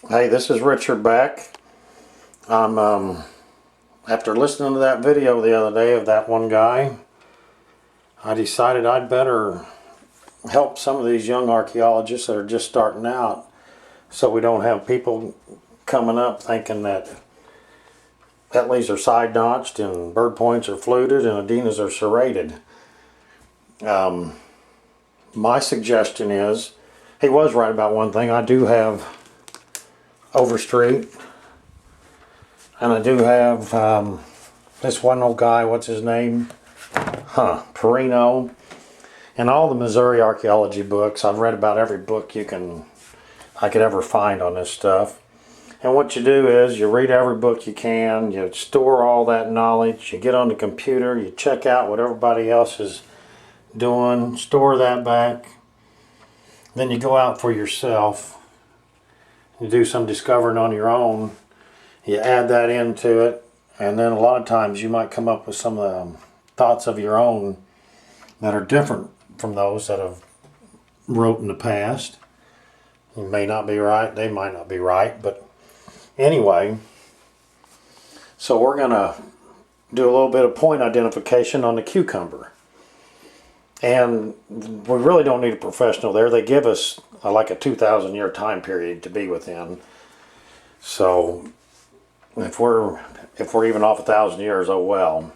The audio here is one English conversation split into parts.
Hey, this is Richard Beck. I'm after listening to that video the other day of that one guy, I decided I'd better help some of these young archaeologists that are just starting out, so we don't have people coming up thinking that Ettlys are side notched and bird points are fluted and Adinas are serrated. My suggestion is, he was right about one thing. I do have Overstreet, and I do have this one old guy, what's his name? Perino. And all the Missouri archaeology books. I've read about every book I could ever find on this stuff. And what you do is you read every book you can, you store all that knowledge, you get on the computer, you check out what everybody else is doing, store that back, then you go out for yourself, you do some discovering on your own, you add that into it, and then a lot of times you might come up with some of the thoughts of your own that are different from those that have wrote in the past. You may not be right, they might not be right, but anyway, so we're going to do a little bit of point identification on the cucumber. And we really don't need a professional there. They give us like a 2,000 year time period to be within. So if we're even off 1,000 years, oh well.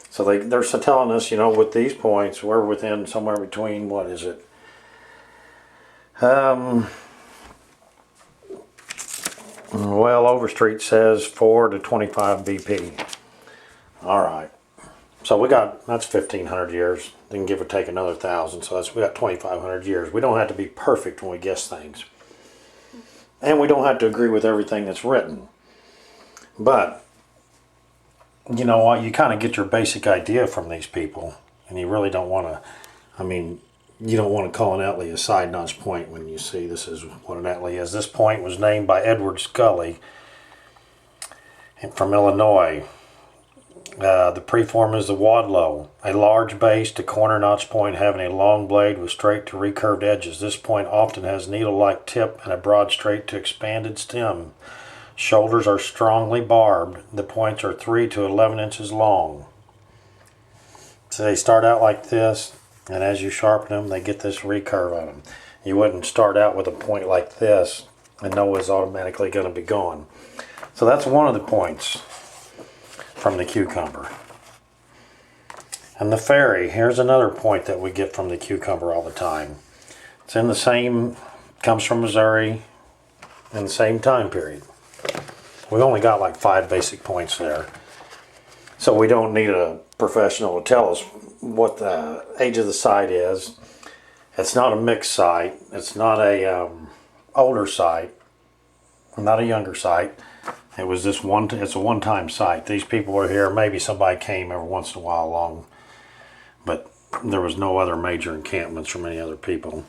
So they're telling us, with these points, we're within somewhere between, what is it? Well, Overstreet says 4 to 25 BP. All right. So that's 1,500 years. Then give or take another 1,000. So we got 2,500 years. We don't have to be perfect when we guess things. And we don't have to agree with everything that's written. But, you know what? You kind of get your basic idea from these people. And you really don't want to, you don't want to call an Ettley a side notch point when you see this is what an Ettley is. This point was named by Edward Scully from Illinois. The preform is the Wadlow, a large base to corner notch point having a long blade with straight to recurved edges. This point often has needle-like tip and a broad straight to expanded stem. Shoulders are strongly barbed. The points are 3 to 11 inches long. So they start out like this, and as you sharpen them, they get this recurve on them. You wouldn't start out with a point like this and know it's automatically going to be gone. So that's one of the points from the cucumber. And the fairy, here's another point that we get from the cucumber all the time. It's in the same, comes from Missouri, in the same time period. We only got like 5 basic points there. So we don't need a professional to tell us what the age of the site is. It's not a mixed site. It's not a older site. Not a younger site. It was it's a one-time site. These people were here. Maybe somebody came every once in a while along, but there was no other major encampments from any other people.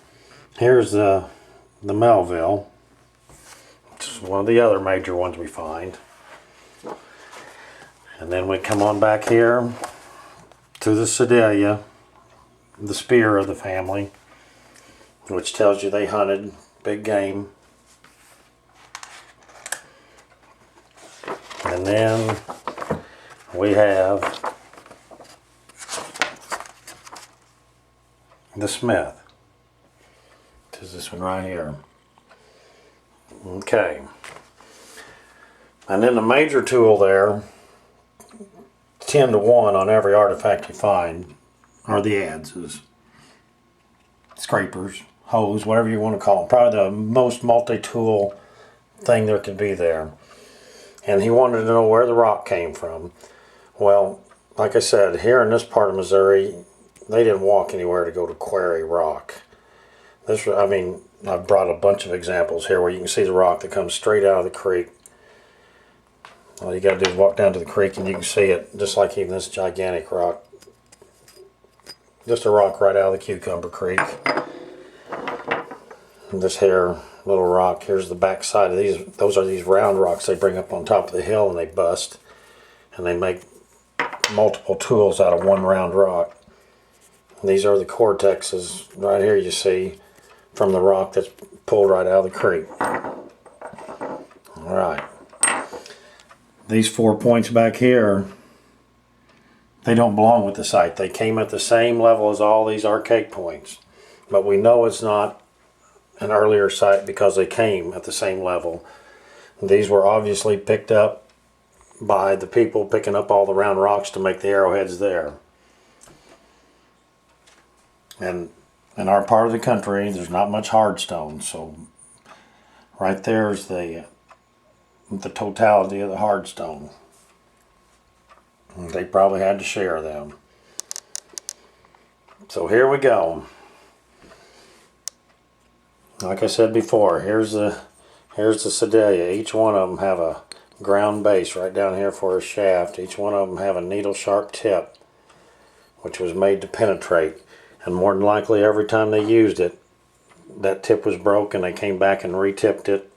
Here's the Melville, which is one of the other major ones we find. And then we come on back here to the Sedalia, the spear of the family, which tells you they hunted big game. And then we have the Smith. This is this one right here. Okay. And then the major tool there, 10 to 1 on every artifact you find, are the adzes. Scrapers, hoes, whatever you want to call them. Probably the most multi-tool thing there could be there. And he wanted to know where the rock came from. Well, like I said, here in this part of Missouri, they didn't walk anywhere to go to quarry rock. I've brought a bunch of examples here where you can see the rock that comes straight out of the creek. All you got to do is walk down to the creek and you can see it, just like even this gigantic rock. Just a rock right out of the Cucumber Creek. And this here little rock, here's the back side of these. Those are these round rocks they bring up on top of the hill and they bust. And they make multiple tools out of one round rock. And these are the cortexes right here you see from the rock that's pulled right out of the creek. Alright. These 4 points back here, they don't belong with the sight. They came at the same level as all these archaic points. But we know it's not an earlier sight because they came at the same level. These were obviously picked up by the people picking up all the round rocks to make the arrowheads there. And in our part of the country, there's not much hardstone, so right there's the totality of the hardstone. They probably had to share them. So here we go. Like I said before, here's the Sedalia. Each one of them have a ground base right down here for a shaft. Each one of them have a needle sharp tip, which was made to penetrate. And more than likely, every time they used it, that tip was broke, and they came back and re-tipped it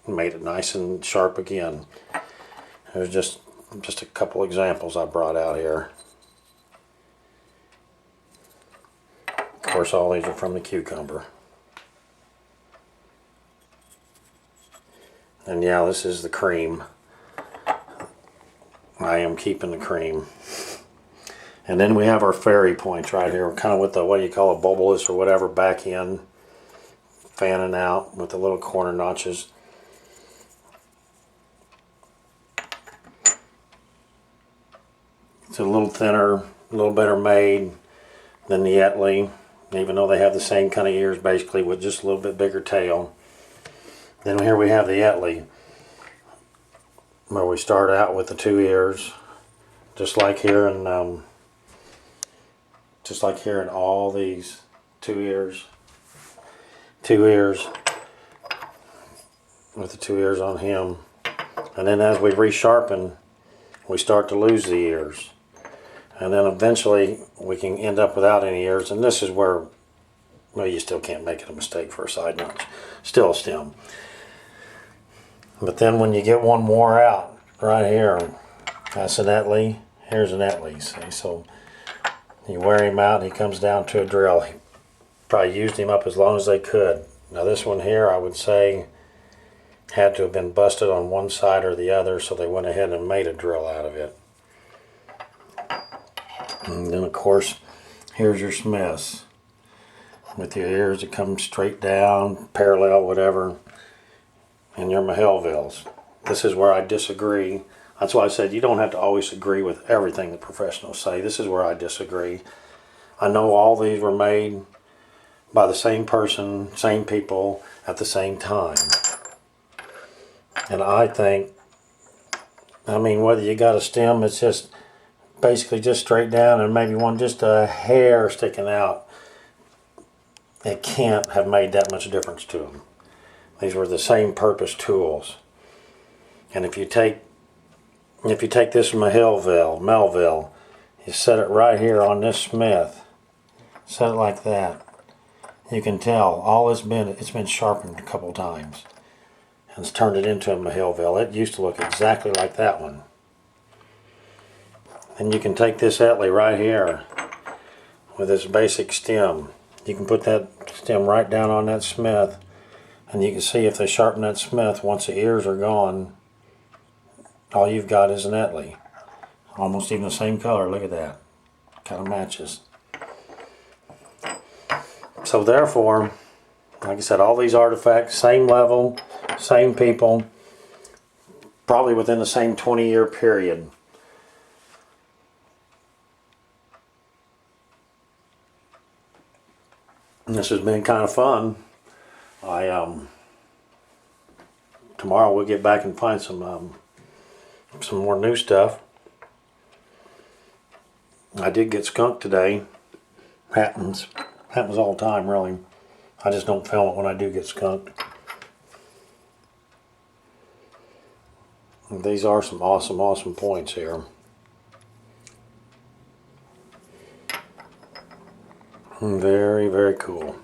and made it nice and sharp again. There's just a couple examples I brought out here. Of course, all these are from the cucumber. And yeah, this is the cream. I am keeping the cream. And then we have our fairy points right here, kind of with the, what do you call a bulbous or whatever, back in, fanning out with the little corner notches. It's a little thinner, a little better made than the Etley, even though they have the same kind of ears basically, with just a little bit bigger tail. Then here we have the Etley, where we start out with the 2 ears, just like here in all these 2 ears with the 2 ears on him. And then as we resharpen, we start to lose the ears, and then eventually we can end up without any ears. And this is where, well, you still can't make it a mistake for a side notch, still a stem. But then when you get one more out right here, that's an Etley, here's an Etley, see? So you wear him out and he comes down to a drill. He probably used him up as long as they could. Now this one here, I would say, had to have been busted on one side or the other, so they went ahead and made a drill out of it. And then of course, here's your Smiths, with your ears that come straight down, parallel, whatever. And your Mahelvilles. This is where I disagree. That's why I said you don't have to always agree with everything the professionals say. This is where I disagree. I know all these were made by the same person, same people, at the same time. And I think, I mean, whether you got a stem that's just basically just straight down and maybe one just a hair sticking out, it can't have made that much difference to them. These were the same purpose tools. And if you take this Melville, you set it right here on this Smith, set it like that, you can tell all it's been sharpened a couple times, and it's turned it into a Mahelville. It used to look exactly like that one. And you can take this Etley right here with this basic stem. You can put that stem right down on that Smith, and you can see if they sharpen that Smith, once the ears are gone, all you've got is an Etley. Almost even the same color, look at that. Kind of matches. So therefore, like I said, all these artifacts, same level, same people, probably within the same 20-year period. And this has been kind of fun. Tomorrow we'll get back and find some more new stuff. I did get skunked today. Happens all the time, really. I just don't film it when I do get skunked. And these are some awesome points here. Very, very cool.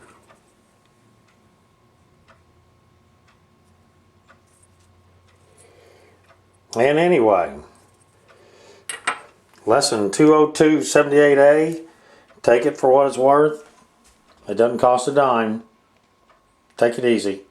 And anyway, lesson 20278A, take it for what it's worth. It doesn't cost a dime. Take it easy.